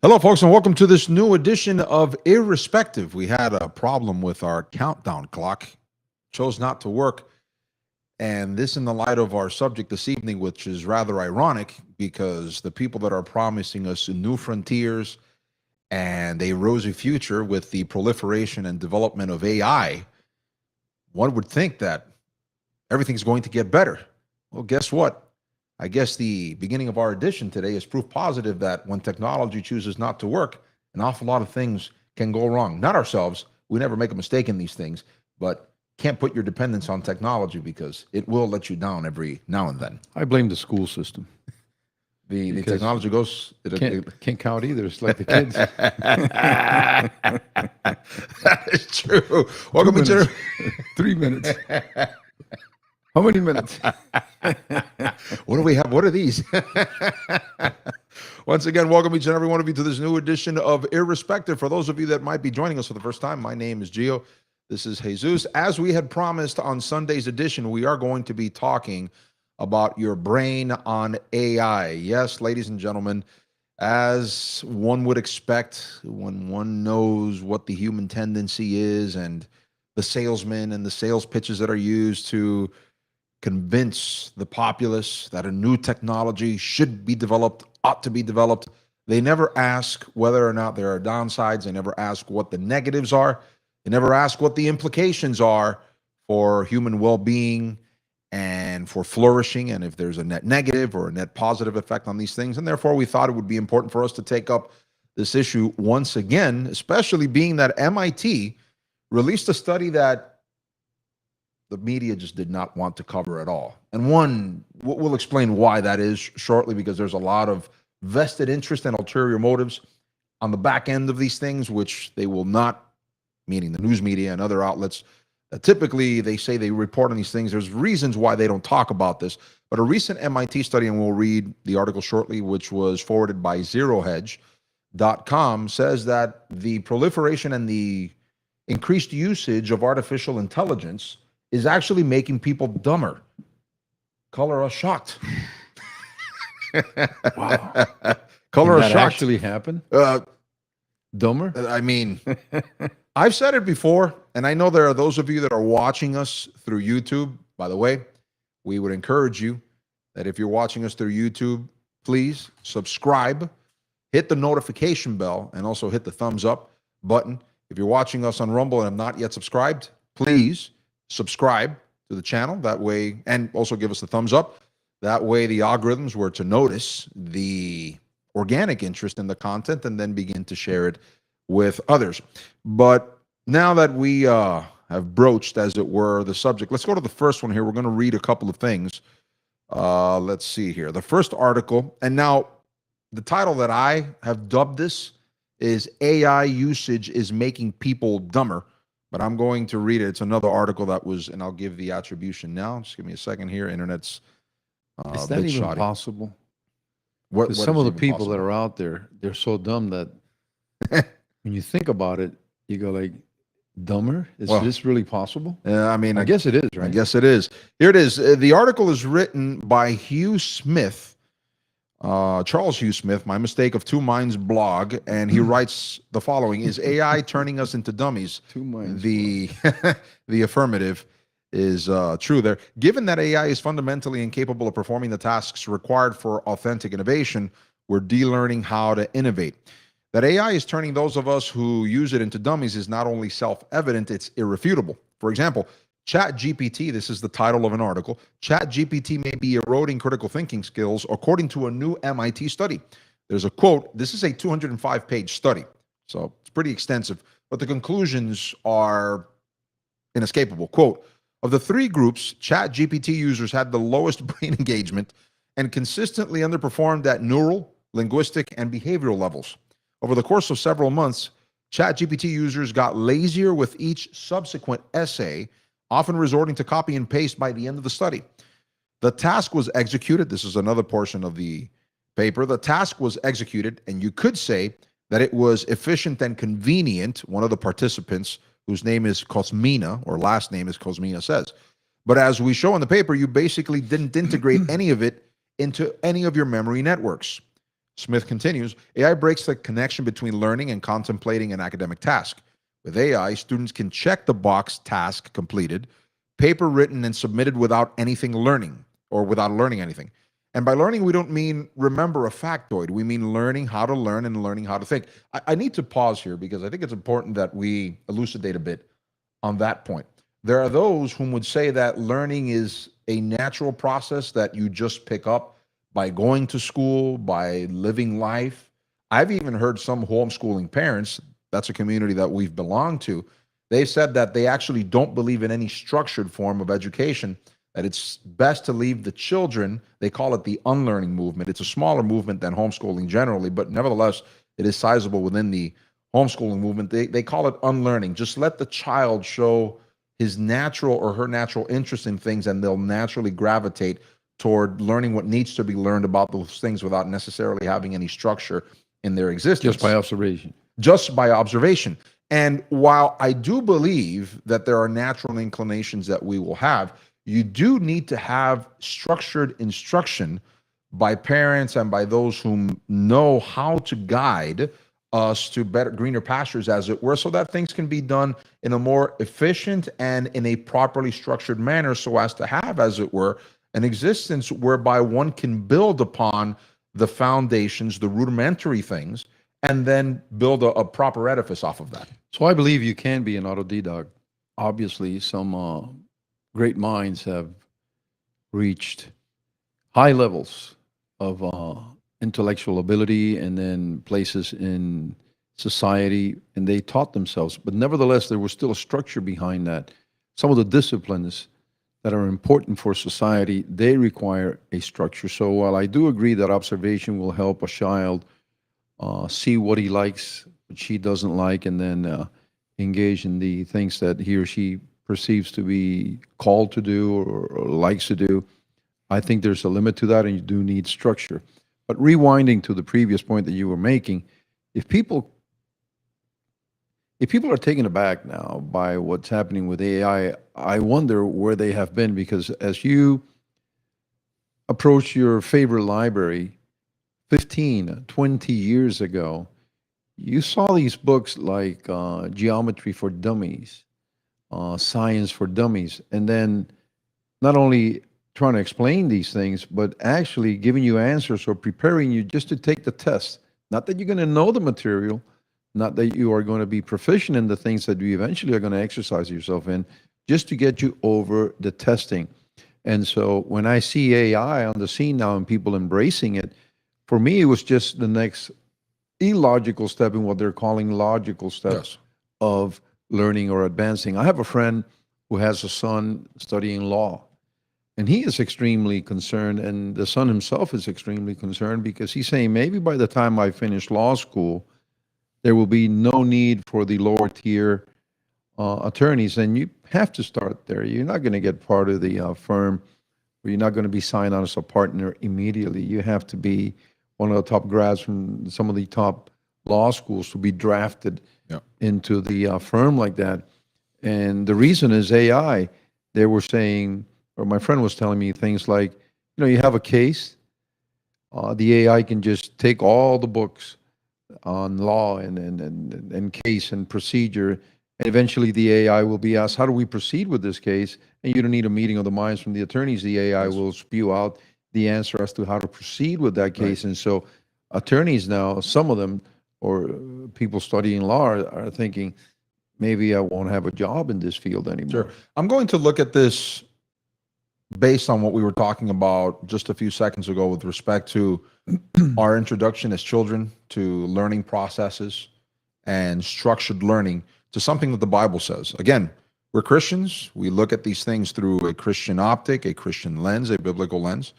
Hello, folks, and welcome to this new edition of Irrespective. We had a problem with our countdown clock, chose not to work, and this in the light of our subject this evening, which is rather ironic because the people that are promising us new frontiers and a rosy future with the proliferation and development of AI, one would think that everything's going to get better. Well, guess what? I guess the beginning of our edition today is proof positive that when technology chooses not to work, an awful lot of things can go wrong. Not ourselves. We never make a mistake in these things, but can't put your dependence on technology because it will let you down every now and then. I blame the school system. The technology goes... Can't count either. It's like the kids. That is true. Welcome to 3 minutes. How many minutes? What do we have? What are these? Once again, welcome each and every one of you to this new edition of Irrespective. For those of you that might be joining us for the first time, my name is Gio. This is Jesus. As we had promised on Sunday's edition, we are going to be talking about your brain on AI. Yes, ladies and gentlemen, as one would expect when one knows what the human tendency is and the salesmen and the sales pitches that are used to convince the populace that a new technology should be developed, ought to be developed. They never ask whether or not there are downsides. They never ask what the negatives are. They never ask what the implications are for human well-being and for flourishing, and if there's a net negative or a net positive effect on these things. And therefore, we thought it would be important for us to take up this issue once again, especially being that MIT released a study that the media just did not want to cover at all. And we'll explain why that is shortly, because there's a lot of vested interest and ulterior motives on the back end of these things, which they will not, meaning the news media and other outlets, typically they say they report on these things. There's reasons why they don't talk about this. But a recent MIT study, and we'll read the article shortly, which was forwarded by ZeroHedge.com, says that the proliferation and the increased usage of artificial intelligence is actually making people dumber. Color us shocked. Wow. Color us That shocked. actually happened? Dumber? I mean, I've said it before, and I know there are those of you that are watching us through YouTube. By the way, we would encourage you that if you're watching us through YouTube, please subscribe, hit the notification bell, and also hit the thumbs up button. If you're watching us on Rumble and have not yet subscribed, please subscribe to the channel. That way, and also give us the thumbs up. That way the algorithms were to notice the organic interest in the content and then begin to share it with others. But now that we have broached, as it were, the subject, let's go to the first one here. We're going to read a couple of things. Let's see here. The first article, and now the title that I have dubbed this is AI Usage is Making People Dumber. But I'm going to read it. It's another article that was, and I'll give the attribution now. Just give me a second here. Internet's Is that even shoddy. possible? What Some is of the even people possible? that are out there, they're so dumb that when you think about it, you go like, dumber? Is Well, this really possible? I mean, I guess it is, I right? guess it is. Here it is. The article is written by Hugh Smith, Charles Hugh Smith, my mistake of Two Minds blog, and he writes the following: is AI turning us into dummies? Two minds. The the affirmative is true there. Given that AI is fundamentally incapable of performing the tasks required for authentic innovation, we're de-learning how to innovate. That AI is turning those of us who use it into dummies is not only self-evident, it's irrefutable. For example, ChatGPT, this is the title of an article, ChatGPT may be eroding critical thinking skills according to a new MIT study. There's a quote. This is a 205-page study, so it's pretty extensive, but the conclusions are inescapable. Quote, of the three groups, ChatGPT users had the lowest brain engagement and consistently underperformed at neural, linguistic, and behavioral levels. Over the course of several months, ChatGPT users got lazier with each subsequent essay, often resorting to copy and paste by the end of the study. The task was executed. This is another portion of the paper. The task was executed, and you could say that it was efficient and convenient, one of the participants, whose name is Cosmina, or last name is Cosmina, says. But as we show in the paper, you basically didn't integrate any of it into any of your memory networks. Smith continues, AI breaks the connection between learning and contemplating an academic task. With AI, students can check the box task completed, paper written and submitted without anything learning or without learning anything. And by learning, we don't mean remember a factoid. We mean learning how to learn and learning how to think. I need to pause here because I think it's important that we elucidate a bit on that point. There are those whom would say that learning is a natural process that you just pick up by going to school, by living life. I've even heard some homeschooling parents, that's a community that we've belonged to, they said that they actually don't believe in any structured form of education, that it's best to leave the children, they call it the unlearning movement. It's a smaller movement than homeschooling generally, but nevertheless, it is sizable within the homeschooling movement. They call it unlearning. Just let the child show his natural or her natural interest in things, and they'll naturally gravitate toward learning what needs to be learned about those things without necessarily having any structure in their existence. Just by observation. Just by observation. And while I do believe that there are natural inclinations that we will have, you do need to have structured instruction by parents and by those who know how to guide us to better, greener pastures, as it were, so that things can be done in a more efficient and in a properly structured manner, so as to have, as it were, an existence whereby one can build upon the foundations, the rudimentary things, and then build a proper edifice off of that. So I believe you can be an autodidact. Obviously, some great minds have reached high levels of intellectual ability and then places in society, and they taught themselves. But nevertheless, there was still a structure behind that. Some of the disciplines that are important for society, they require a structure. So while I do agree that observation will help a child see what he likes, what she doesn't like, and then engage in the things that he or she perceives to be called to do or likes to do, I think there's a limit to that, and you do need structure. But rewinding to the previous point that you were making, if people are taken aback now by what's happening with AI, I wonder where they have been, because as you approach your favorite library 15, 20 years ago, you saw these books like Geometry for Dummies, Science for Dummies, and then not only trying to explain these things, but actually giving you answers or preparing you just to take the test. Not that you're going to know the material, not that you are going to be proficient in the things that you eventually are going to exercise yourself in, just to get you over the testing. And so when I see AI on the scene now and people embracing it, for me, it was just the next illogical step in what they're calling logical steps of learning or advancing. I have a friend who has a son studying law, and he is extremely concerned, and the son himself is extremely concerned, because he's saying maybe by the time I finish law school, there will be no need for the lower tier attorneys, and you have to start there. You're not going to get part of the firm, or you're not going to be signed on as a partner immediately. You have to be one of the top grads from some of the top law schools to be drafted into the firm like that. And the reason is AI. They were saying, or my friend was telling me things like, you have a case, the AI can just take all the books on law and case and procedure, and eventually the AI will be asked, how do we proceed with this case? And you don't need a meeting of the minds from the attorneys. The AI will spew out the answer as to how to proceed with that case. And so attorneys now, some of them, or people studying law, are thinking, maybe I won't have a job in this field anymore. Sure. I'm going to look at this based on what we were talking about just a few seconds ago with respect to our introduction as children to learning processes and structured learning, to something that the Bible says. Again, we're Christians. We look at these things through a Christian optic, a Christian lens, a biblical lens.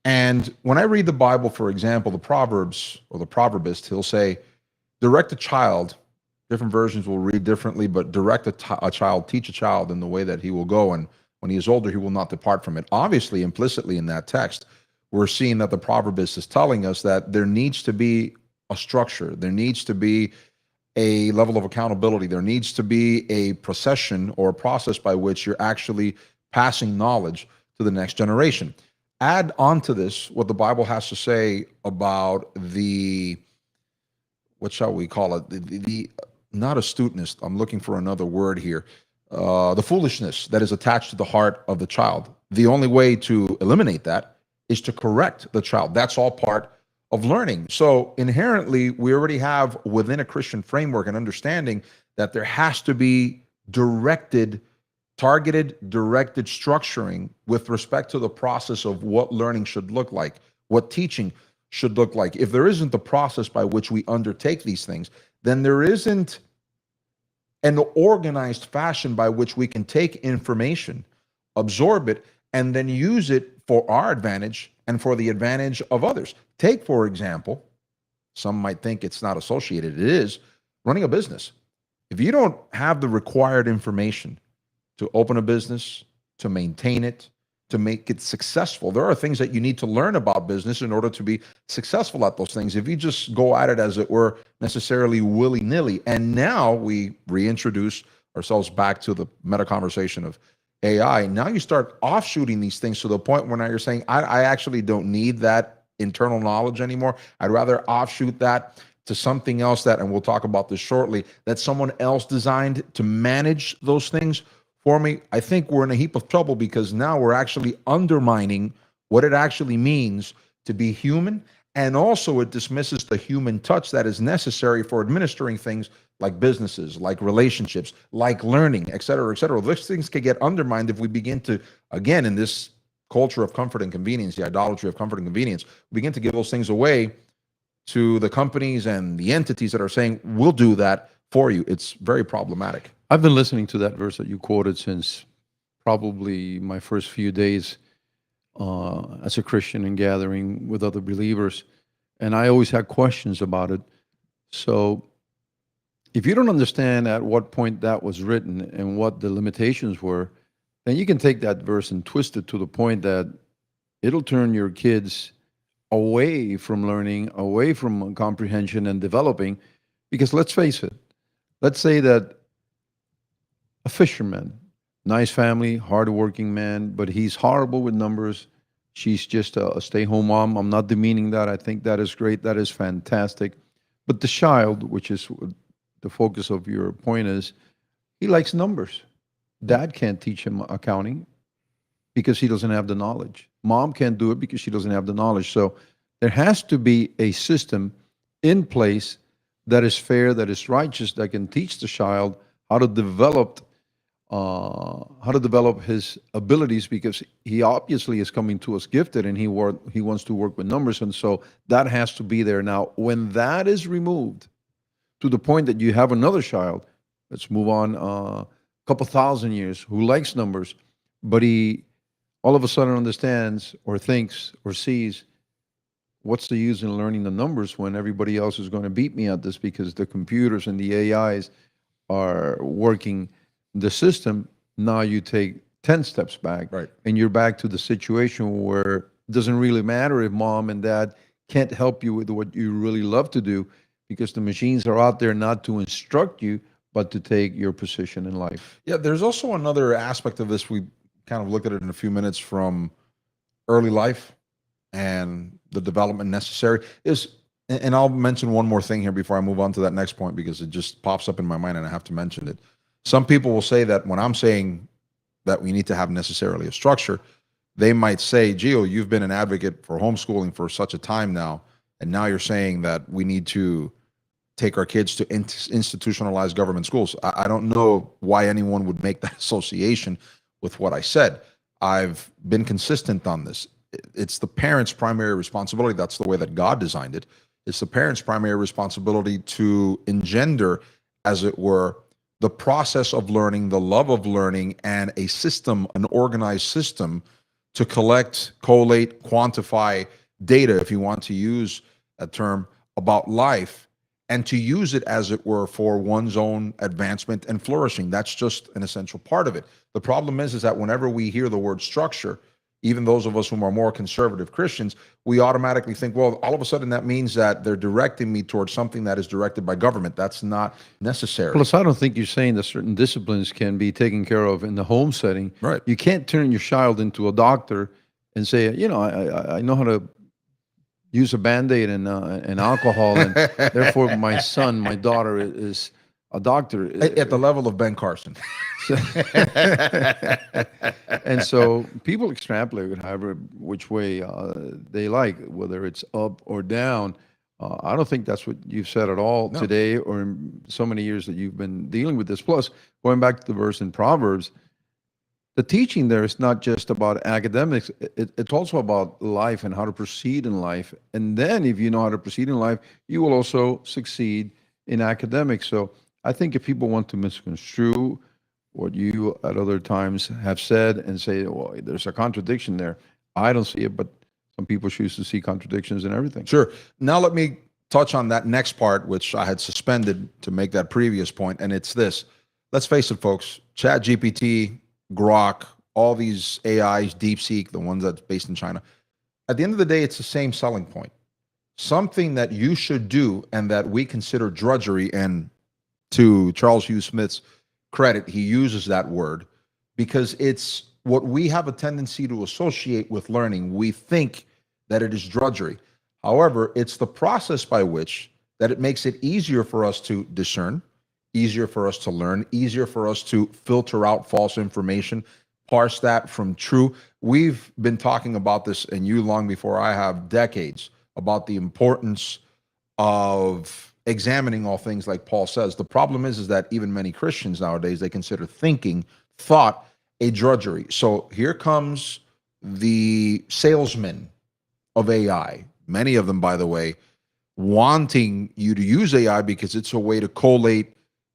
And when I read the Bible, for example, the Proverbs, or the proverbist, he'll say, direct a child. Different versions will read differently, but direct a child, teach a child in the way that he will go, and when he is older, he will not depart from it. Obviously, implicitly in that text, we're seeing that the proverbist is telling us that there needs to be a structure. There needs to be a level of accountability. There needs to be a procession or a process by which you're actually passing knowledge to the next generation. Add on to this what the Bible has to say about the, what shall we call it? The not astuteness. I'm looking for another word here. The foolishness that is attached to the heart of the child. The only way to eliminate that is to correct the child. That's all part of learning. So inherently, we already have within a Christian framework an understanding that there has to be targeted, directed structuring with respect to the process of what learning should look like, what teaching should look like. If there isn't the process by which we undertake these things, then there isn't an organized fashion by which we can take information, absorb it, and then use it for our advantage and for the advantage of others. Take, for example, some might think it's not associated. It is running a business. If you don't have the required information to open a business, to maintain it, to make it successful, there are things that you need to learn about business in order to be successful at those things. If you just go at it, as it were, necessarily willy-nilly, and now we reintroduce ourselves back to the meta conversation of AI, now you start offshooting these things to the point where now you're saying, I actually don't need that internal knowledge anymore. I'd rather offshoot that to something else that, and we'll talk about this shortly, that someone else designed to manage those things for me. I think we're in a heap of trouble because now we're actually undermining what it actually means to be human. And also it dismisses the human touch that is necessary for administering things like businesses, like relationships, like learning, et cetera, et cetera. Those things can get undermined if we begin to, again, in this culture of comfort and convenience, the idolatry of comfort and convenience, begin to give those things away to the companies and the entities that are saying, we'll do that for you. It's very problematic. I've been listening to that verse that you quoted since probably my first few days as a Christian and gathering with other believers. And I always had questions about it. So if you don't understand at what point that was written and what the limitations were, then you can take that verse and twist it to the point that it'll turn your kids away from learning, away from comprehension and developing. Because let's face it, let's say that a fisherman, nice family, hardworking man, but he's horrible with numbers. She's just a stay-home mom. I'm not demeaning that. I think that is great. That is fantastic. But the child, which is the focus of your point, is he likes numbers. Dad can't teach him accounting because he doesn't have the knowledge. Mom can't do it because she doesn't have the knowledge. So there has to be a system in place that is fair, that is righteous, that can teach the child how to develop his abilities, because he obviously is coming to us gifted and he wants to work with numbers. And so that has to be there. Now, when that is removed to the point that you have another child, let's move on a couple thousand years, who likes numbers, but he all of a sudden understands or thinks or sees, what's the use in learning the numbers when everybody else is going to beat me at this because the computers and the AIs are working the system. Now you take 10 steps back, Right. and you're back to the situation where it doesn't really matter if mom and dad can't help you with what you really love to do, because the machines are out there not to instruct you, but to take your position in life. Yeah, there's also another aspect of this. We kind of look at it in a few minutes from early life and the development necessary is, and I'll mention one more thing here before I move on to that next point, because it just pops up in my mind and I have to mention it. Some people will say that when I'm saying that we need to have necessarily a structure, they might say, Gio, you've been an advocate for homeschooling for such a time now, and now you're saying that we need to take our kids to institutionalized government schools. I don't know why anyone would make that association with what I said. I've been consistent on this. It's the parent's primary responsibility. That's the way that God designed it. It's the parent's primary responsibility to engender, as it were, the process of learning, the love of learning, and a system, an organized system to collect, collate, quantify data, if you want to use a term, about life, and to use it, as it were, for one's own advancement and flourishing. That's just an essential part of it. The problem is that whenever we hear the word structure, even those of us whom are more conservative Christians, we automatically think, well, all of a sudden that means that they're directing me towards something that is directed by government. That's not necessary. Plus, I don't think you're saying that certain disciplines can be taken care of in the home setting. Right. You can't turn your child into a doctor and say, I know how to use a Band-Aid and alcohol, and therefore my son, my daughter is a doctor. At the level of Ben Carson. So- and so people extrapolate it however which way they like, whether it's up or down. I don't think that's what you've said at all No. today or in so many years that you've been dealing with this. Plus, going back to the verse in Proverbs, the teaching there is not just about academics. It's also about life and how to proceed in life. And then if you know how to proceed in life, you will also succeed in academics. So I think if people want to misconstrue what you at other times have said and say, well, there's a contradiction there, I don't see it, but some people choose to see contradictions in everything. Sure. Now let me touch on that next part, which I had suspended to make that previous point, and it's this. Let's face it, folks. ChatGPT, Grok, all these AIs, DeepSeek, the ones that's based in China. At the end of the day, it's the same selling point. Something that you should do and that we consider drudgery, and to Charles Hugh Smith's credit, he uses that word because it's what we have a tendency to associate with learning. We think that it is drudgery. However, it's the process by which that it makes it easier for us to discern, easier for us to learn, easier for us to filter out false information, parse that from true. We've been talking about this, and you long before I have, decades, about the importance of examining all things like Paul says. The problem is that even many Christians nowadays, they consider thought a drudgery. So here comes the salesman of AI, many of them, by the way, wanting you to use AI because it's a way to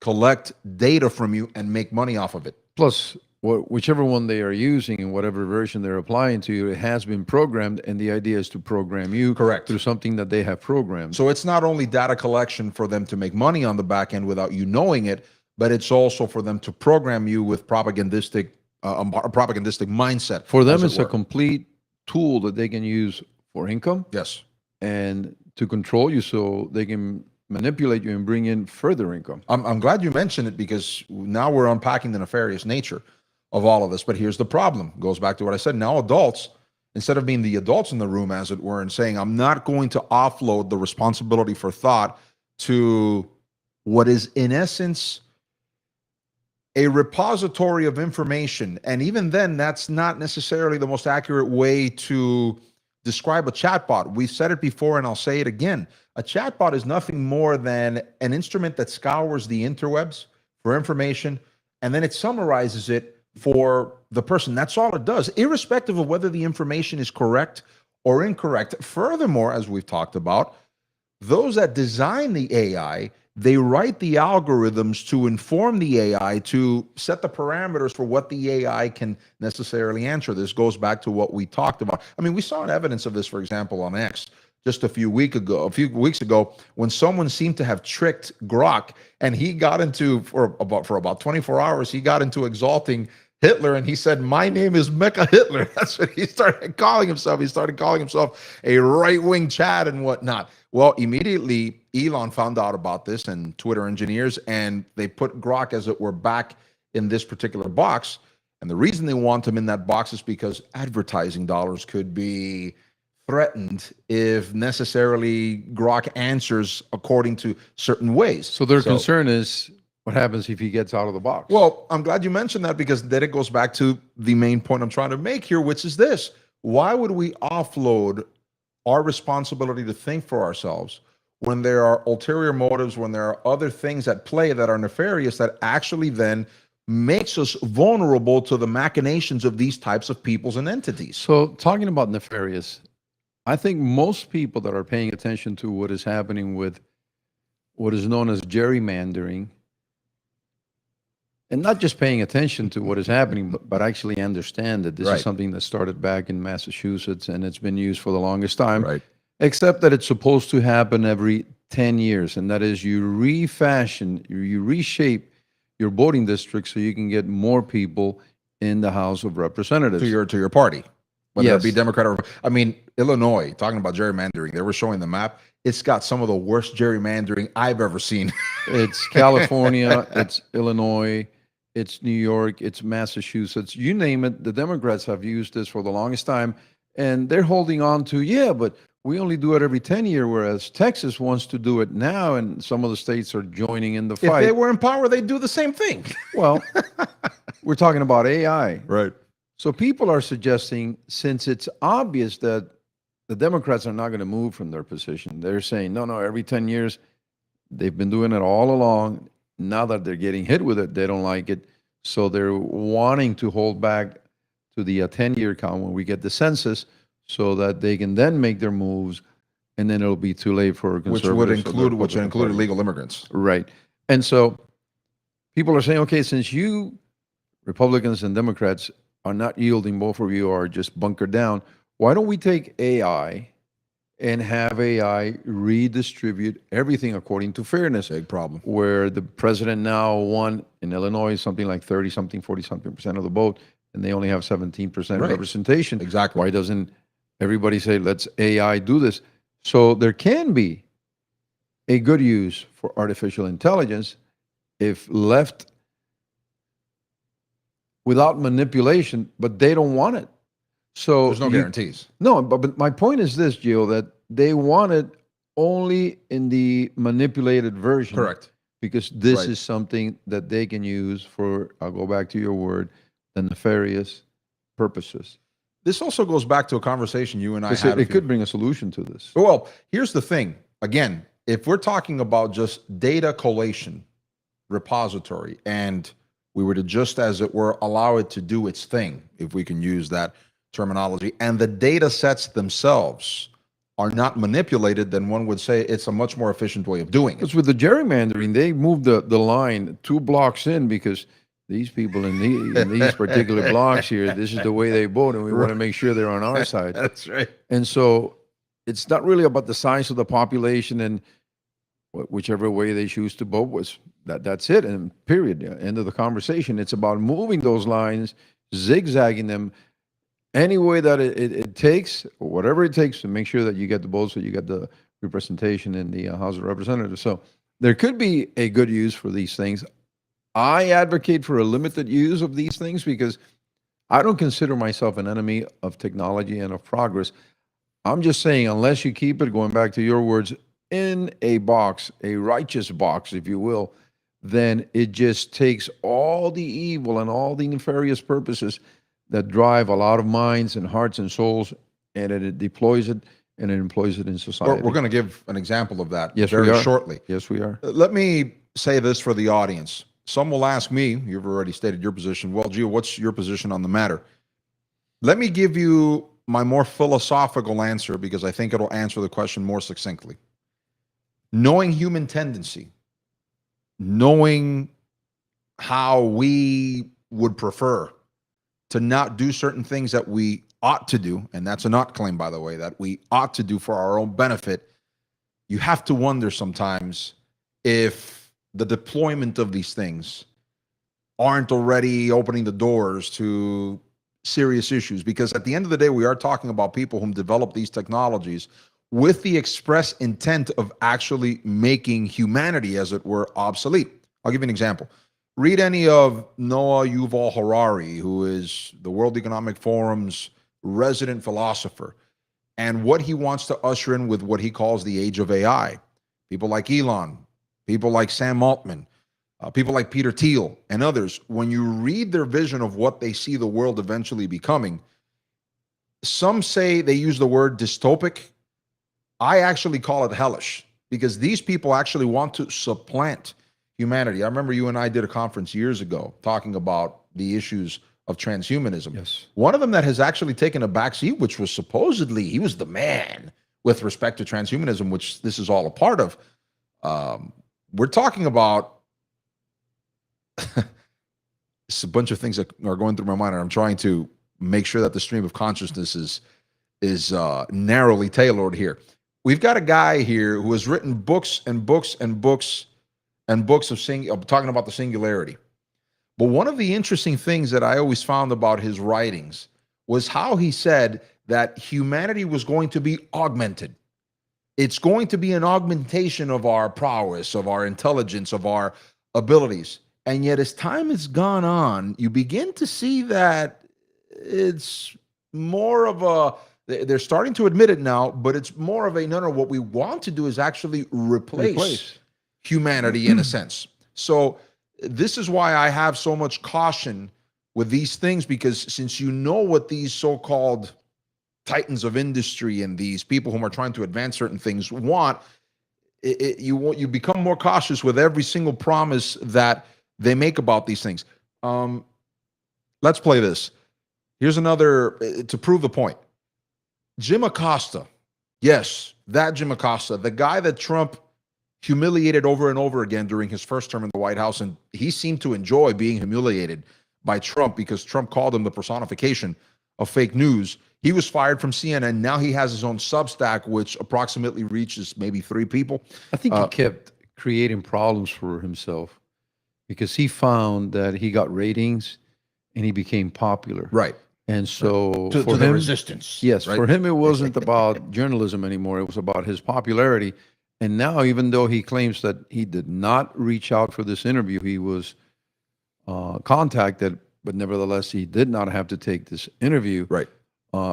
collect data from you and make money off of it. Plus, whichever one they are using and whatever version they're applying to you, it has been programmed, and the idea is to program you Correct. through something that they have programmed. So it's not only data collection for them to make money on the back end without you knowing it, but it's also for them to program you with propagandistic mindset. For them, as it it's a were. complete tool that they can use for income Yes. and to control you so they can manipulate you and bring in further income. I'm glad you mentioned it because now we're unpacking the nefarious nature of all of this. But here's the problem. Goes back to what I said. Now adults, instead of being the adults in the room, as it were, and saying, I'm not going to offload the responsibility for thought to what is in essence a repository of information. And even then, that's not necessarily the most accurate way to describe a chatbot. We've said it before, and I'll say it again. A chatbot is nothing more than an instrument that scours the interwebs for information, and then it summarizes it for the person. That's all it does, irrespective of whether the information is correct or incorrect. Furthermore, as we've talked about, those that design the AI, they write the algorithms to inform the AI, to set the parameters for what the AI can necessarily answer. This goes back to what we talked about. I mean, we saw an evidence of this, for example, on X just a few weeks ago, when someone seemed to have tricked Grok, and he got into, for about 24 hours, he got into exalting Hitler, and he said, my name is Mecha Hitler. That's what he started calling himself. He started calling himself a right-wing Chad and whatnot. Well, immediately Elon found out about this, and Twitter engineers, and they put Grok, as it were, back in this particular box. And the reason they want him in that box is because advertising dollars could be threatened if necessarily Grok answers according to certain ways. So their concern is what happens if he gets out of the box. Well, I'm glad you mentioned that, because then it goes back to the main point I'm trying to make here, which is this. Why would we offload our responsibility to think for ourselves when there are ulterior motives, when there are other things at play that are nefarious, that actually then makes us vulnerable to the machinations of these types of peoples and entities? So talking about nefarious, I think most people that are paying attention to what is happening with what is known as gerrymandering, and not just paying attention to what is happening, but actually understand that this Right. is something that started back in Massachusetts, and it's been used for the longest time, Right. except that it's supposed to happen every 10 years. And that is, you refashion, you reshape your voting district so you can get more people in the House of Representatives. To your party, whether Yes. it be Democrat or, I mean, Illinois, talking about gerrymandering, they were showing the map. It's got some of the worst gerrymandering I've ever seen. It's California, it's Illinois, it's New York, it's Massachusetts, you name it. The Democrats have used this for the longest time, And they're holding on to, yeah, but we only do it every 10 years, whereas Texas wants to do it now, and some of the states are joining in the If they fight. were in power, they'd do the same thing. Well, we're talking about AI. Right. So people are suggesting, since it's obvious that the Democrats are not going to move from their position, they're saying, no, every 10 years, they've been doing it all along. Now that they're getting hit with it, they don't like it. So they're wanting to hold back to the 10-year count when we get the census so that they can then make their moves, and then it'll be too late for Which conservatives. would or include the Republican Party. illegal immigrants. Right. And so people are saying, okay, since you Republicans and Democrats are not yielding, both of you are just bunkered down, why don't we take AI and have AI redistribute everything according to fairness? Big problem. Where the president now won in Illinois something like 30 something, 40 something percent of the vote, and they only have 17% Right. representation. Exactly. Why doesn't everybody say, let's AI do this? So there can be a good use for artificial intelligence if left without manipulation, but they don't want it. So There's no guarantees. No, but my point is this, Gio, that they want it only in the manipulated version. Correct. Because this Right. is something that they can use for, I'll go back to your word, the nefarious purposes. This also goes back to a conversation you and I Because had. it could bring a solution to this. Well, here's the thing. Again, if we're talking about just data collation, repository, and we were to just, as it were, allow it to do its thing, if we can use that terminology, and the data sets themselves are not manipulated, then one would say it's a much more efficient way of doing it. Because with the gerrymandering, they moved the line 2 blocks in because these people in these particular blocks here, this is the way they vote, and we want to make sure they're on our side. That's right. And so it's not really about the size of the population and whichever way they choose to vote was that's it, and period. End of the conversation. It's about moving those lines, zigzagging them any way that it takes, or whatever it takes to make sure that you get the votes, so you get the representation in the House of Representatives. So there could be a good use for these things. I advocate for a limited use of these things because I don't consider myself an enemy of technology and of progress. I'm just saying, unless you keep it, going back to your words, in a box, a righteous box, if you will, then it just takes all the evil and all the nefarious purposes that drive a lot of minds and hearts and souls, and it deploys it and it employs it in society. We're going to give an example of that Yes, very we are. shortly. Yes, we are. Let me say this for the audience. Some will ask me, you've already stated your position. Well, Gio, what's your position on the matter? Let me give you my more philosophical answer because I think it'll answer the question more succinctly. Knowing human tendency, knowing how we would prefer to not do certain things that we ought to do, and that's a not claim, by the way, that we ought to do for our own benefit, you have to wonder sometimes if the deployment of these things aren't already opening the doors to serious issues. Because at the end of the day, we are talking about people whom develop these technologies with the express intent of actually making humanity, as it were, obsolete. I'll give you an example. Read any of Noah Yuval Harari, who is the World Economic Forum's resident philosopher, and what he wants to usher in with what he calls the age of AI. People like Elon, people like Sam Altman, people like Peter Thiel, and others. When you read their vision of what they see the world eventually becoming, some say they use the word dystopic. I actually call it hellish, because these people actually want to supplant humanity. I remember you and I did a conference years ago talking about the issues of transhumanism. Yes. One of them that has actually taken a backseat, which was supposedly he was the man with respect to transhumanism, which this is all a part of. We're talking about it's a bunch of things that are going through my mind, and I'm trying to make sure that the stream of consciousness is narrowly tailored here. We've got a guy here who has written books and books and books and books of talking about the singularity. But one of the interesting things that I always found about his writings was how he said that humanity was going to be augmented. It's going to be an augmentation of our prowess, of our intelligence, of our abilities. And yet, as time has gone on, you begin to see that it's more of a They're starting to admit it now, but it's more of a no. What we want to do is actually replace humanity in a sense. So this is why I have so much caution with these things, because since you know what these so-called titans of industry and these people who are trying to advance certain things want, you become more cautious with every single promise that they make about these things. Let's play this. Here's another to prove the point. Jim Acosta, yes, that Jim Acosta, the guy that Trump humiliated over and over again during his first term in the White House, and he seemed to enjoy being humiliated by Trump because Trump called him the personification of fake news. He was fired from CNN. Now he has his own Substack, which approximately reaches maybe 3 people. I think he kept creating problems for himself because he found that he got ratings and he became popular. Right. And so to for the him, resistance. yes, right? for him, it wasn't about journalism anymore. It was about his popularity. And now, even though he claims that he did not reach out for this interview, he was contacted, but nevertheless, he did not have to take this interview. Right.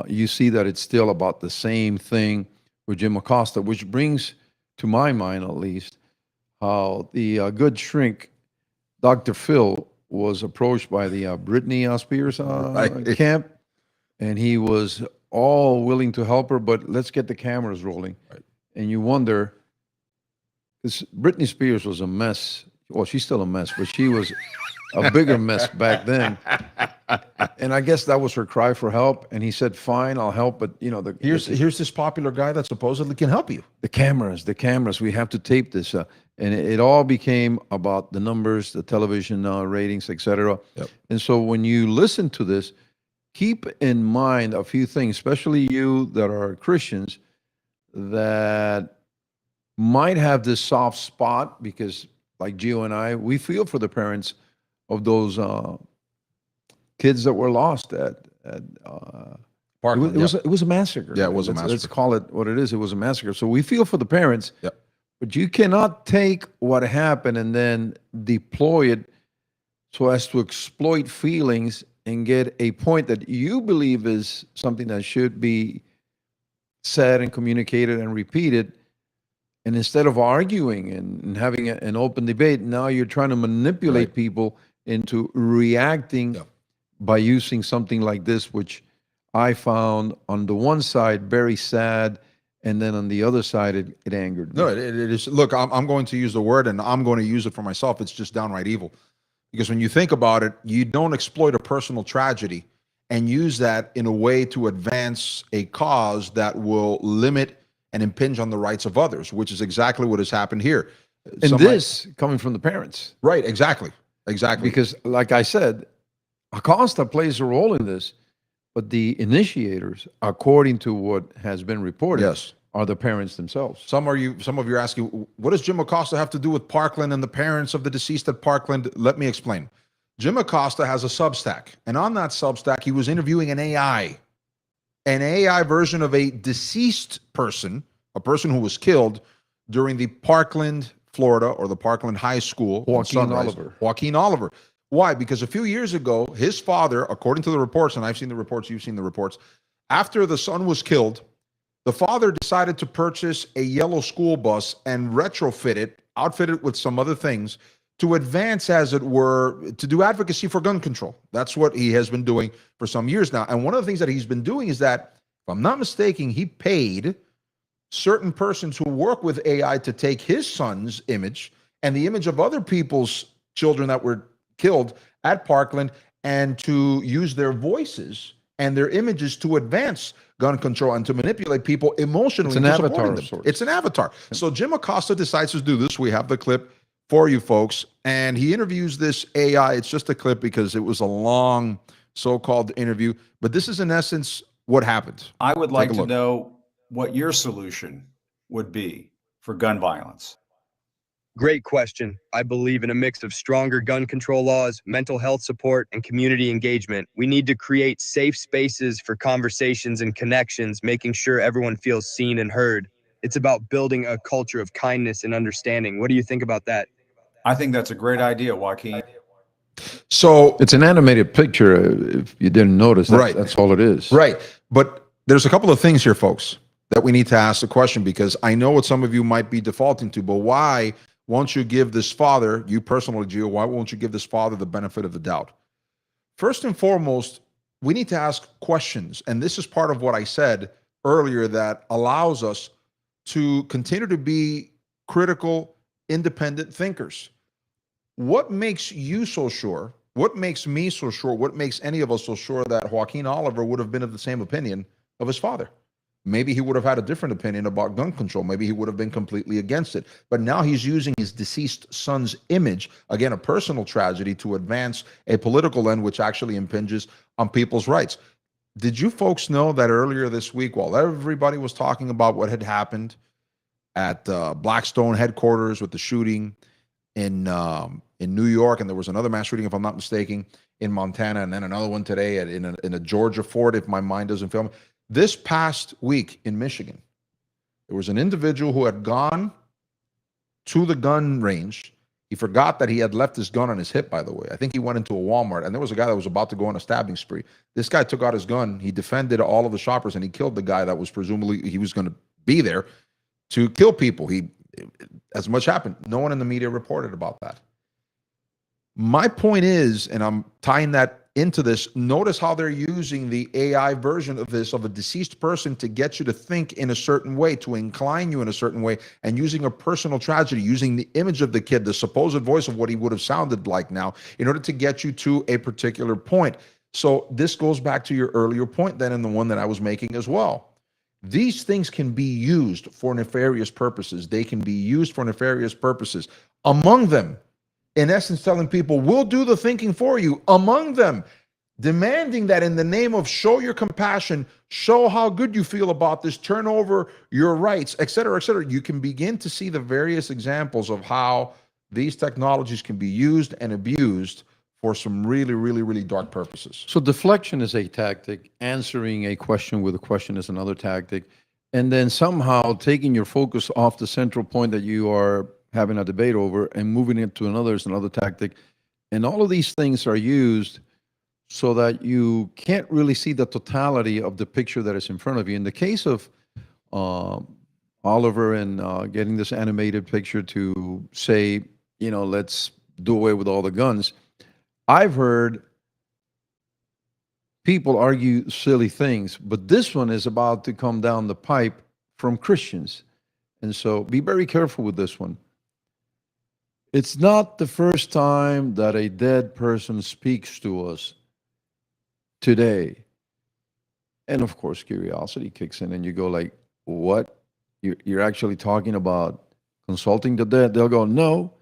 You see that it's still about the same thing with Jim Acosta, which brings to my mind, at least, how the good shrink, Dr. Phil, was approached by the Britney Spears Right. camp, and he was all willing to help her, but let's get the cameras rolling. Right. And you wonder, because Britney Spears was a mess. Well, she's still a mess, but she was a bigger mess back then. And I guess that was her cry for help. And he said, "Fine, I'll help." But you know, Here's this popular guy that supposedly can help you. the cameras. We have to tape this, and it all became about the numbers, the television ratings, etc. Yep. And so when you listen to this, keep in mind a few things, especially you that are Christians, that might have this soft spot because, like Gio and I, we feel for the parents of those kids that were lost at Parkland, it was a massacre. Yeah, it was a Let's massacre. call it what it is. It was a massacre. So we feel for the parents. Yep. But you cannot take what happened and then deploy it so as to exploit feelings and get a point that you believe is something that should be said and communicated and repeated. And instead of arguing and having an open debate, now you're trying to manipulate Right. people into reacting Yeah. by using something like this, which I found on the one side very sad, and then on the other side it angered me. No, it is. Look, I'm going to use the word, and I'm going to use it for myself. It's just downright evil. Because when you think about it, you don't exploit a personal tragedy and use that in a way to advance a cause that will limit and impinge on the rights of others, which is exactly what has happened here. And this coming from the parents. Right, exactly. Because, like I said, Acosta plays a role in this, but the initiators, according to what has been reported, Yes. are the parents themselves. Some of you are asking, what does Jim Acosta have to do with Parkland and the parents of the deceased at Parkland? Let me explain. Jim Acosta has a Substack, and on that Substack, he was interviewing an AI version of a deceased person, a person who was killed during the Parkland, Florida, or the Parkland High School. Joaquin Oliver. Joaquin Oliver. Why? Because a few years ago, his father, according to the reports, and I've seen the reports, you've seen the reports, after the son was killed, the father decided to purchase a yellow school bus and retrofit it, outfit it with some other things to advance, as it were, to do advocacy for gun control. That's what he has been doing for some years now. And one of the things that he's been doing is that, if I'm not mistaken, he paid certain persons who work with AI to take his son's image and the image of other people's children that were killed at Parkland and to use their voices and their images to advance gun control and to manipulate people emotionally. It's an into avatar supporting of them. sorts. It's an avatar. So Jim Acosta decides to do this. We have the clip for you folks. And he interviews this AI. It's just a clip because it was a long so-called interview. But this is in essence what happened. I would like Take a to look. know what your solution would be for gun violence. Great question. I believe in a mix of stronger gun control laws, mental health support, and community engagement. We need to create safe spaces for conversations and connections, making sure everyone feels seen and heard. It's about building a culture of kindness and understanding. What do you think about that? I think that's a great idea, Joaquin. So It's an animated picture. If you didn't notice, Right. that's all it is. Right. But there's a couple of things here, folks, that we need to ask the question, because I know what some of you might be defaulting to, but why won't you give this father, you personally, Gio, why won't you give this father the benefit of the doubt? First and foremost, we need to ask questions. And this is part of what I said earlier that allows us to continue to be critical, independent thinkers. What makes you so sure? What makes me so sure? What makes any of us so sure that Joaquin Oliver would have been of the same opinion of his father? Maybe he would have had a different opinion about gun control. Maybe he would have been completely against it. But now he's using his deceased son's image, again, a personal tragedy, to advance a political end, which actually impinges on people's rights. Did you folks know that earlier this week, while everybody was talking about what had happened at Blackstone headquarters with the shooting in New York, and there was another mass shooting, if I'm not mistaken, in Montana, and then another one today in a Georgia fort, if my mind doesn't fail me. This past week in Michigan, there was an individual who had gone to the gun range. He forgot that he had left his gun on his hip, by the way. I think he went into a Walmart, and there was a guy that was about to go on a stabbing spree. This guy took out his gun. He defended all of the shoppers, and he killed the guy that was presumably, he was going to be there to kill people. As much happened. No one in the media reported about that. My point is, and I'm tying that into this, notice how they're using the AI version of this, of a deceased person, to get you to think in a certain way, to incline you in a certain way, and using a personal tragedy, using the image of the kid, the supposed voice of what he would have sounded like now, in order to get you to a particular point. So this goes back to your earlier point then, and the one that I was making as well. These things can be used for nefarious purposes. They can be used for nefarious purposes. Among them, in essence, telling people, we'll do the thinking for you. Among them, demanding that in the name of show your compassion, show how good you feel about this, turn over your rights, et cetera, et cetera. You can begin to see the various examples of how these technologies can be used and abused for some really, really, really dark purposes. So deflection is a tactic. Answering a question with a question is another tactic. And then somehow taking your focus off the central point that you are having a debate over and moving it to another is another tactic. And all of these things are used so that you can't really see the totality of the picture that is in front of you. In the case of Oliver and getting this animated picture to say, let's do away with all the guns, I've heard people argue silly things, but this one is about to come down the pipe from Christians. And so be very careful with this one. It's not the first time that a dead person speaks to us today. And of course, curiosity kicks in and you go like, what? You're actually talking about consulting the dead? They'll go, no,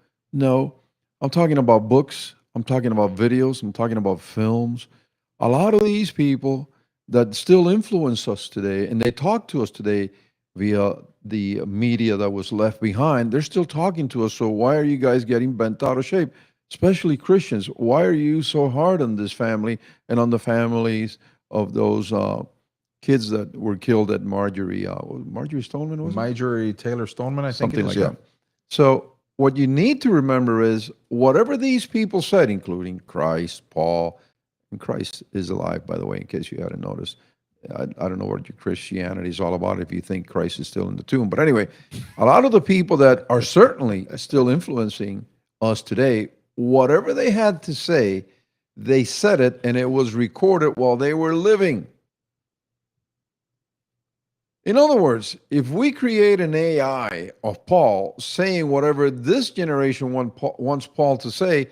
I'm talking about books. I'm talking about videos. I'm talking about films. A lot of these people that still influence us today, and they talk to us today via the media that was left behind, they're still talking to us. So why are you guys getting bent out of shape? Especially Christians. Why are you so hard on this family and on the families of those kids that were killed at Marjorie Stoneman? Was Marjorie Taylor Stoneman, I think something it is, like that. So what you need to remember is whatever these people said, including Christ, Paul, and Christ is alive, by the way, in case you hadn't noticed. I don't know what your Christianity is all about if you think Christ is still in the tomb. But anyway, a lot of the people that are certainly still influencing us today, whatever they had to say, they said it, and it was recorded while they were living. In other words, if we create an AI of Paul saying whatever this generation wants Paul to say,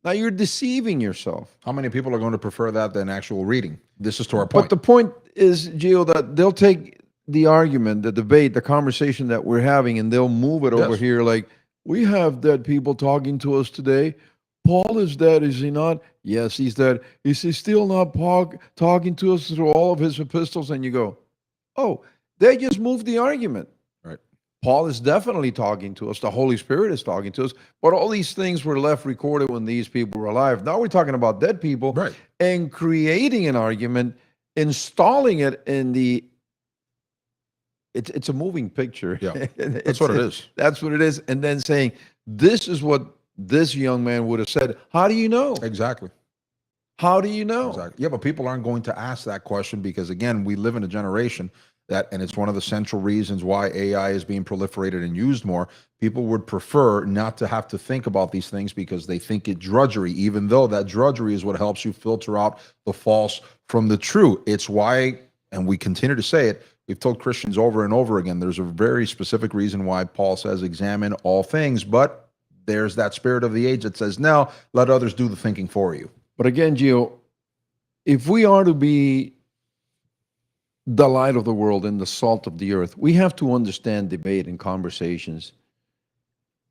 now you're deceiving yourself. How many people are going to prefer that than actual reading? This is to our point. But the point is, Gio, that they'll take the argument, the debate, the conversation that we're having, and they'll move it over here like, we have dead people talking to us today. Paul is dead, is he not? Yes, he's dead. Is he still not talking to us through all of his epistles? And you go, oh, they just moved the argument. Right. Paul is definitely talking to us. The Holy Spirit is talking to us. But all these things were left recorded when these people were alive. Now we're talking about dead people, Right, and creating an argument, installing it in the... It's a moving picture. Yeah, that's what it is. That's what it is. And then saying, this is what this young man would have said. How do you know? Exactly. How do you know? Exactly. Yeah, but people aren't going to ask that question because, again, we live in a generation that, and it's one of the central reasons why AI is being proliferated and used more. People would prefer not to have to think about these things because they think it drudgery, even though that drudgery is what helps you filter out the false from the true. It's why, and we continue to say it, we've told Christians over and over again, there's a very specific reason why Paul says examine all things, but there's that spirit of the age that says, no, let others do the thinking for you. But again, Gio, if we are to be the light of the world and the salt of the earth, we have to understand debate and conversations.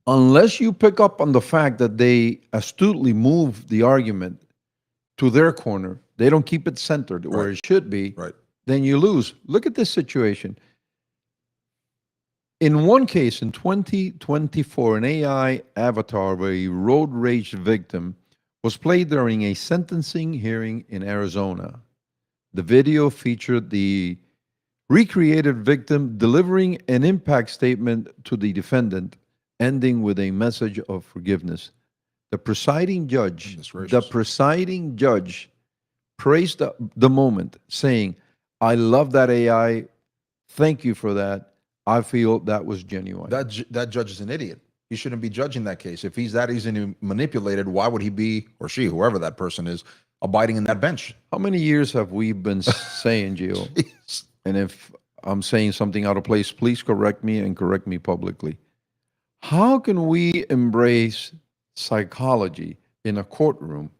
Unless you pick up on the fact that they astutely move the argument to their corner, they don't keep it centered where it should be, then you lose. Look at this situation. In one case, in 2024, an AI avatar of a road rage victim was played during a sentencing hearing in Arizona. The video featured the recreated victim delivering an impact statement to the defendant, ending with a message of forgiveness. The presiding judge praised the moment, saying, "I love that AI. Thank you for that. I feel that was genuine." That judge is an idiot. He shouldn't be judging that case. If he's that easily manipulated, why would he be, or she, whoever that person is, abiding in that bench? How many years have we been saying, Gio? And if I'm saying something out of place, please correct me and correct me publicly. How can we embrace psychology in a courtroom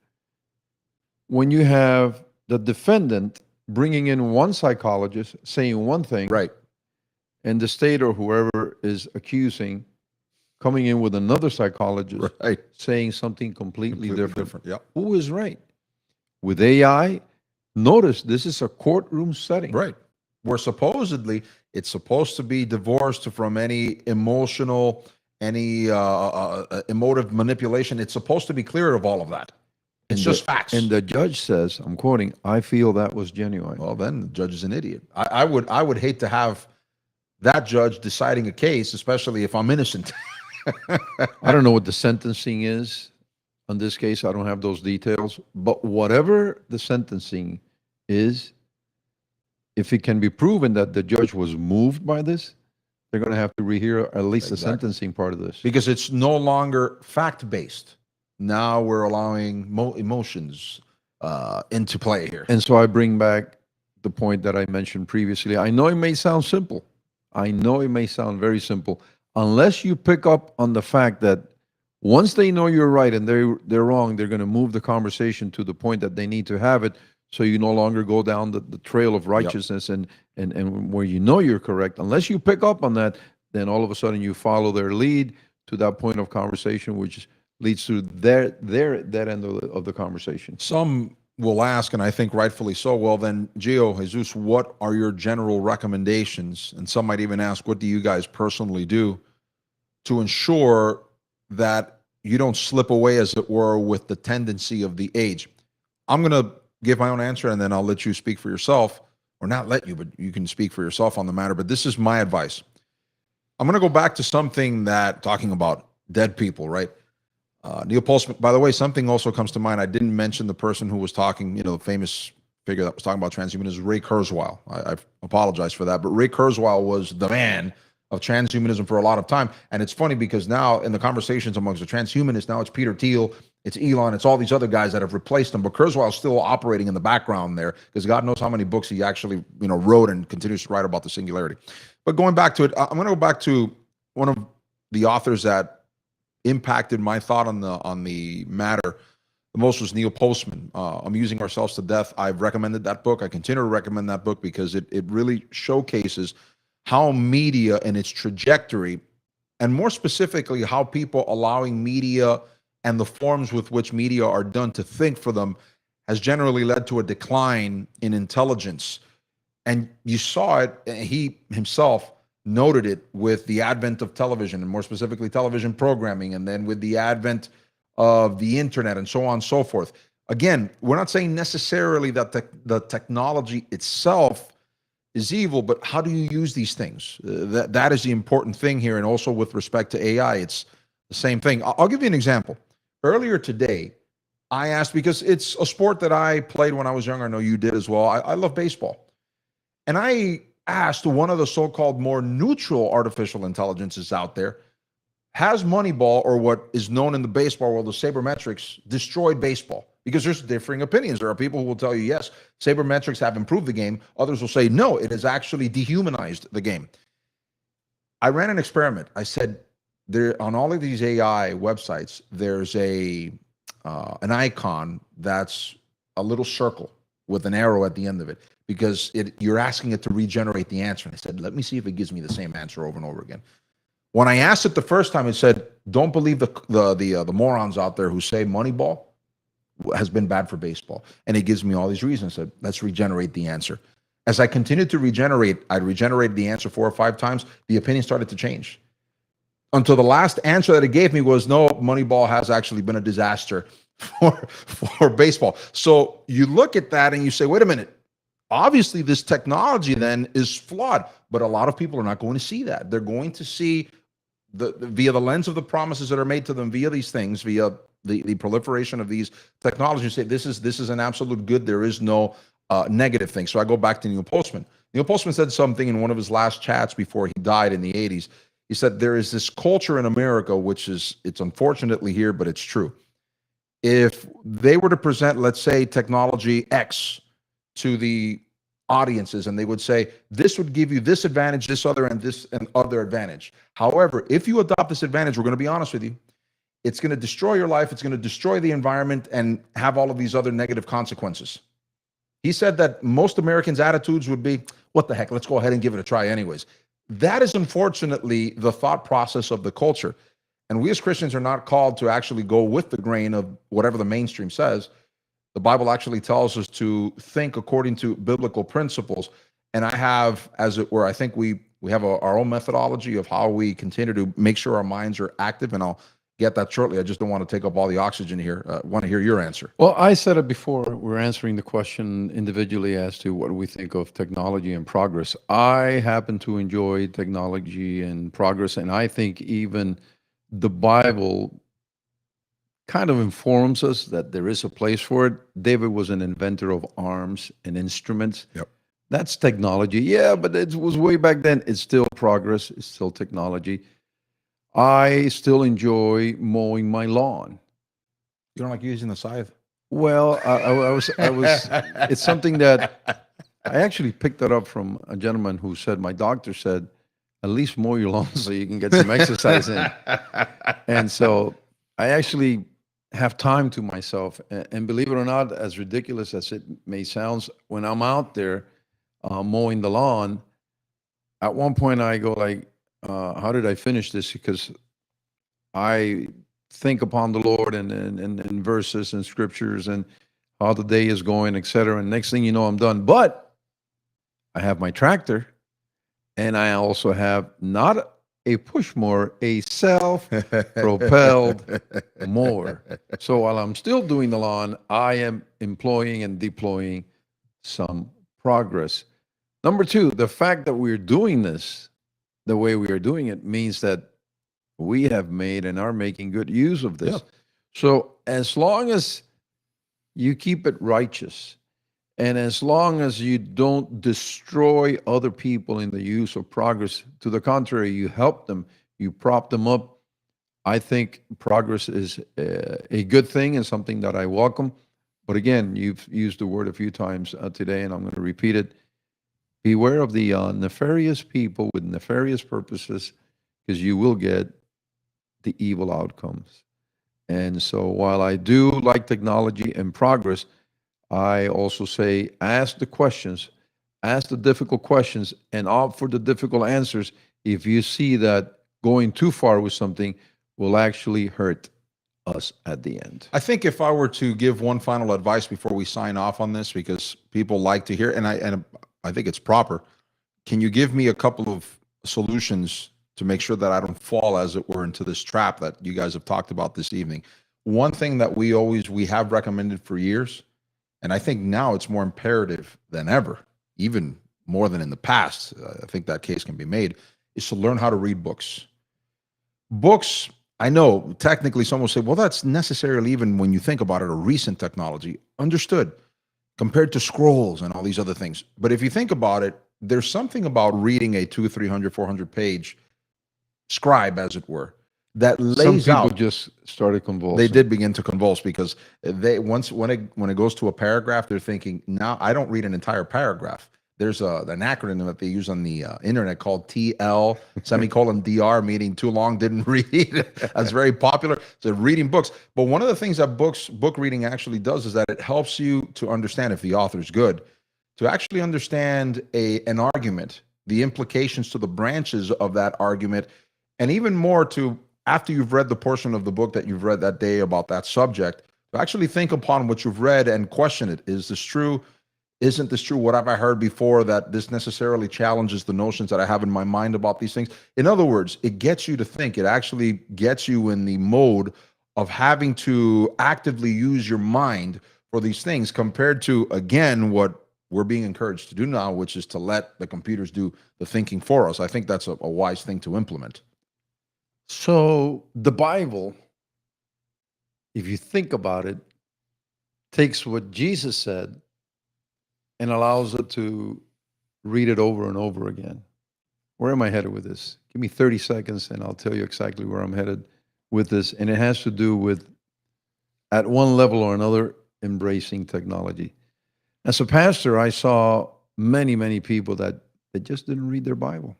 when you have the defendant bringing in one psychologist saying one thing, and the state or whoever is accusing coming in with another psychologist saying something completely different? Yep. Who is right? With AI, notice this is a courtroom setting. Right. Where supposedly it's supposed to be divorced from any emotional, any emotive manipulation. It's supposed to be clear of all of that. It's just facts. And the judge says, I'm quoting, "I feel that was genuine." Well, then the judge is an idiot. I would hate to have that judge deciding a case, especially if I'm innocent. I don't know what the sentencing is on this case. I don't have those details. But whatever the sentencing is, if it can be proven that the judge was moved by this, they're going to have to rehear at least the sentencing part of this. Because it's no longer fact-based. Now we're allowing emotions into play here. And so I bring back the point that I mentioned previously. I know it may sound simple. I know it may sound very simple. Unless you pick up on the fact that once they know you're right and they're wrong, they're going to move the conversation to the point that they need to have it, so you no longer go down the trail of righteousness and where you know you're correct. Unless you pick up on that, then all of a sudden you follow their lead to that point of conversation, which leads to that end of the conversation. Some will ask, and I think rightfully so, well then, Gio, Jesus, what are your general recommendations? And some might even ask, what do you guys personally do to ensure that you don't slip away, as it were, with the tendency of the age? I'm going to give my own answer, and then I'll let you speak for yourself, or not let you, but you can speak for yourself on the matter. But this is my advice. I'm going to go back to something that, talking about dead people, right? Neil Postman, by the way, something also comes to mind. I didn't mention the person who was talking, the famous figure that was talking about transhumanism, Ray Kurzweil. I apologize for that, but Ray Kurzweil was the man of transhumanism for a lot of time. And it's funny because now in the conversations amongst the transhumanists, now it's Peter Thiel, it's Elon, it's all these other guys that have replaced him. But Kurzweil's still operating in the background there because God knows how many books he actually, wrote and continues to write about the singularity. But going back to it, I'm going to go back to one of the authors that impacted my thought on the matter the most was Neil Postman. Amusing Ourselves to Death. I've recommended that book. I continue to recommend that book because it really showcases how media and its trajectory, and more specifically, how people allowing media and the forms with which media are done to think for them has generally led to a decline in intelligence. And you saw it, he himself noted it with the advent of television, and more specifically television programming, and then with the advent of the internet and so on and so forth. Again, we're not saying necessarily that the technology itself is evil, but how do you use these things? That is the important thing here. And also with respect to AI, it's the same thing. I'll give you an example. Earlier today, I asked because it's a sport that I played when I was younger. I know you did as well. I love baseball. And I asked one of the so-called more neutral artificial intelligences out there, has Moneyball, or what is known in the baseball world as sabermetrics, destroyed baseball? Because there's differing opinions. There are people who will tell you, yes, sabermetrics have improved the game. Others will say, no, it has actually dehumanized the game. I ran an experiment. I said, there on all of these AI websites, there's an icon that's a little circle with an arrow at the end of it, because you're asking it to regenerate the answer. And I said, let me see if it gives me the same answer over and over again. When I asked it the first time, it said, don't believe the morons out there who say Moneyball has been bad for baseball. And it gives me all these reasons. I said, let's regenerate the answer. As I continued to regenerate, I'd regenerated the answer 4 or 5 times. The opinion started to change, until the last answer that it gave me was, no, Moneyball has actually been a disaster for baseball. So you look at that and you say, wait a minute, obviously this technology then is flawed, but a lot of people are not going to see that. They're going to see via the lens of the promises that are made to them via these things, via the proliferation of these technologies, say this is an absolute good. There is no negative thing. So I go back to Neil Postman. Neil Postman said something in one of his last chats before he died in the 80s. He said, there is this culture in America, it's unfortunately here, but it's true. If they were to present, let's say, technology X to the audiences, and they would say, this would give you this advantage, this other, and this and other advantage. However, if you adopt this advantage, we're going to be honest with you, it's going to destroy your life, it's going to destroy the environment, and have all of these other negative consequences. He said that most Americans' attitudes would be, what the heck, let's go ahead and give it a try anyways. That is unfortunately the thought process of the culture. And we as Christians are not called to actually go with the grain of whatever the mainstream says. The Bible actually tells us to think according to biblical principles. And I have, as it were, I think we have our own methodology of how we continue to make sure our minds are active. And I'll get that shortly. I just don't want to take up all the oxygen here. I want to hear your answer. Well, I said it before. We're answering the question individually as to what we think of technology and progress. I happen to enjoy technology and progress, and I think even the Bible kind of informs us that there is a place for it. David was an inventor of arms and instruments. Yep. That's technology. Yeah, but it was way back then. It's still progress. It's still technology. I still enjoy mowing my lawn. You don't like using the scythe? Well, I was. It's something that I actually picked that up from a gentleman who said, my doctor said, at least mow your lawn so you can get some exercise in. And so I actually have time to myself. And believe it or not, as ridiculous as it may sound, when I'm out there mowing the lawn, at one point I go like, how did I finish this? Because I think upon the Lord and verses and scriptures and how the day is going, etc. And next thing you know, I'm done. But I have my tractor, and I also have not a push mower, a self-propelled mower. So while I'm still doing the lawn, I am employing and deploying some progress. Number 2, the fact that we're doing this the way we are doing it means that we have made and are making good use of this. Yeah. So as long as you keep it righteous, and as long as you don't destroy other people in the use of progress, to the contrary, you help them, you prop them up, I think progress is a good thing and something that I welcome. But again, you've used the word a few times today, and I'm going to repeat it. Beware of the nefarious people with nefarious purposes, because you will get the evil outcomes. And so while I do like technology and progress, I also say ask the questions, ask the difficult questions, and opt for the difficult answers if you see that going too far with something will actually hurt us at the end. I think if I were to give one final advice before we sign off on this, because people like to hear, and I think it's proper. Can you give me a couple of solutions to make sure that I don't fall, as it were, into this trap that you guys have talked about this evening? One thing that we have recommended for years, and I think now it's more imperative than ever, even more than in the past, I think that case can be made, is to learn how to read books. Books I know technically someone will say, well, that's necessarily, even when you think about it, a recent technology. Understood. Compared to scrolls and all these other things. But if you think about it, there's something about reading a 200, 300, 400 page scribe, as it were, that Some lays people out. just started convulsing. They did begin to convulse because they once when it goes to a paragraph, they're thinking, now I don't read an entire paragraph. There's an acronym that they use on the internet called TL semicolon DR, meaning too long, didn't read. That's very popular. So reading books. But one of the things that book reading actually does is that it helps you to understand, if the author's good, to actually understand an argument, the implications to the branches of that argument, and even more to, after you've read the portion of the book that you've read that day about that subject, to actually think upon what you've read and question it. Is this true? Isn't this true? What have I heard before that this necessarily challenges the notions that I have in my mind about these things? In other words, it gets you to think. It actually gets you in the mode of having to actively use your mind for these things, compared to, again, what we're being encouraged to do now, which is to let the computers do the thinking for us. I think that's a wise thing to implement. So the Bible, if you think about it, takes what Jesus said and allows it to read it over and over again. Where am I headed with this? Give me 30 seconds and I'll tell you exactly where I'm headed with this. And it has to do with, at one level or another, embracing technology. As a pastor, I saw many, many people that just didn't read their Bible.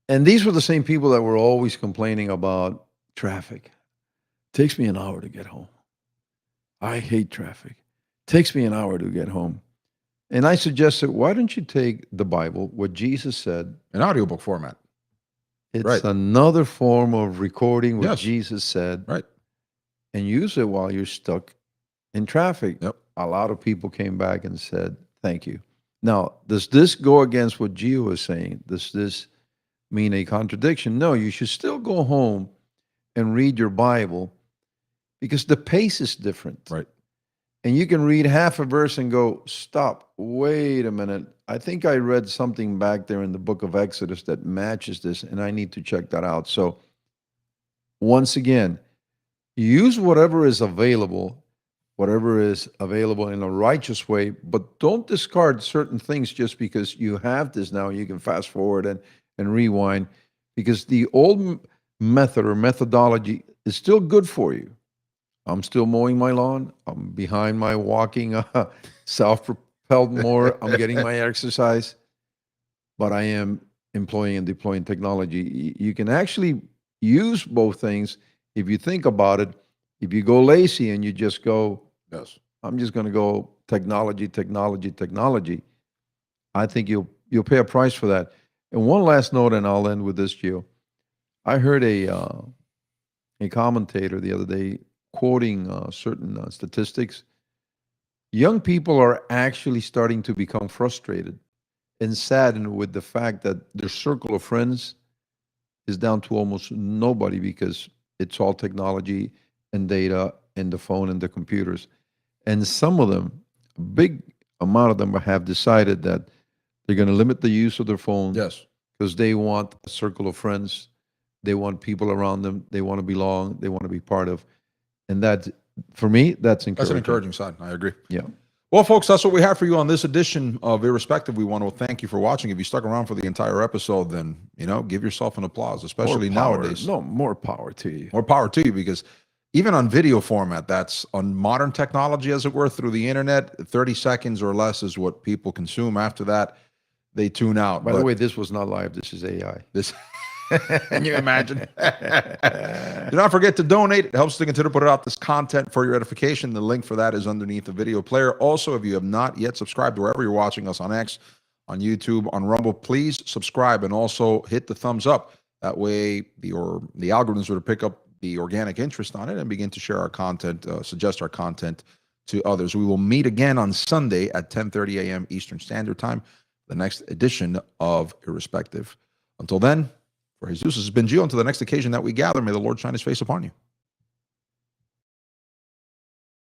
And these were the same people that were always complaining about traffic. Takes me an hour to get home. I hate traffic. Takes me an hour to get home. And I suggested, why don't you take the Bible, what Jesus said, An audiobook format. it's Right. another form of recording what Yes. Jesus said, Right. and use it while you're stuck in traffic. Yep. A lot of people came back and said, thank you. Now, does this go against what Gio is saying? Does this mean a contradiction? No, you should still go home and read your Bible, because the pace is different. Right. And you can read half a verse and go, stop, wait a minute. I think I read something back there in the book of Exodus that matches this, and I need to check that out. So once again, use whatever is available in a righteous way, but don't discard certain things just because you have this now. You can fast forward and rewind, because the old method or methodology is still good for you. I'm still mowing my lawn. I'm behind my walking self-propelled mower. I'm getting my exercise, but I am employing and deploying technology. You can actually use both things if you think about it. If you go lazy and you just go, Yes. I'm just going to go technology, I think you'll pay a price for that. And one last note, and I'll end with this, Gio. I heard a commentator the other day quoting certain statistics. Young people are actually starting to become frustrated and saddened with the fact that their circle of friends is down to almost nobody, because it's all technology and data and the phone and the computers. And some of them, a big amount of them, have decided that they're going to limit the use of their phone. Yes. Because they want a circle of friends. They want people around them. They want to belong. They want to be part of. And that, for me, that's encouraging. That's an encouraging sign. I agree. Yeah. Well, folks, that's what we have for you on this edition of Irrespective. We want to thank you for watching. If you stuck around for the entire episode, then, give yourself an applause, especially nowadays. No, more power to you. More power to you, because even on video format, that's on modern technology, as it were, through the internet, 30 seconds or less is what people consume. After that, they tune out. By the way, this was not live. This is AI. Can you imagine? Do not forget to donate. It helps to continue to put out this content for your edification. The link for that is underneath the video player. Also, if you have not yet subscribed wherever you're watching us, on X, on YouTube, on Rumble, please subscribe and also hit the thumbs up. That way the algorithms will pick up the organic interest on it and begin to share our content, suggest our content to others. We will meet again on Sunday at 10:30 a.m. Eastern Standard Time, the next edition of Irrespective. Until then, for Jesus, this has been Gio. Until the next occasion that we gather, may the Lord shine his face upon you.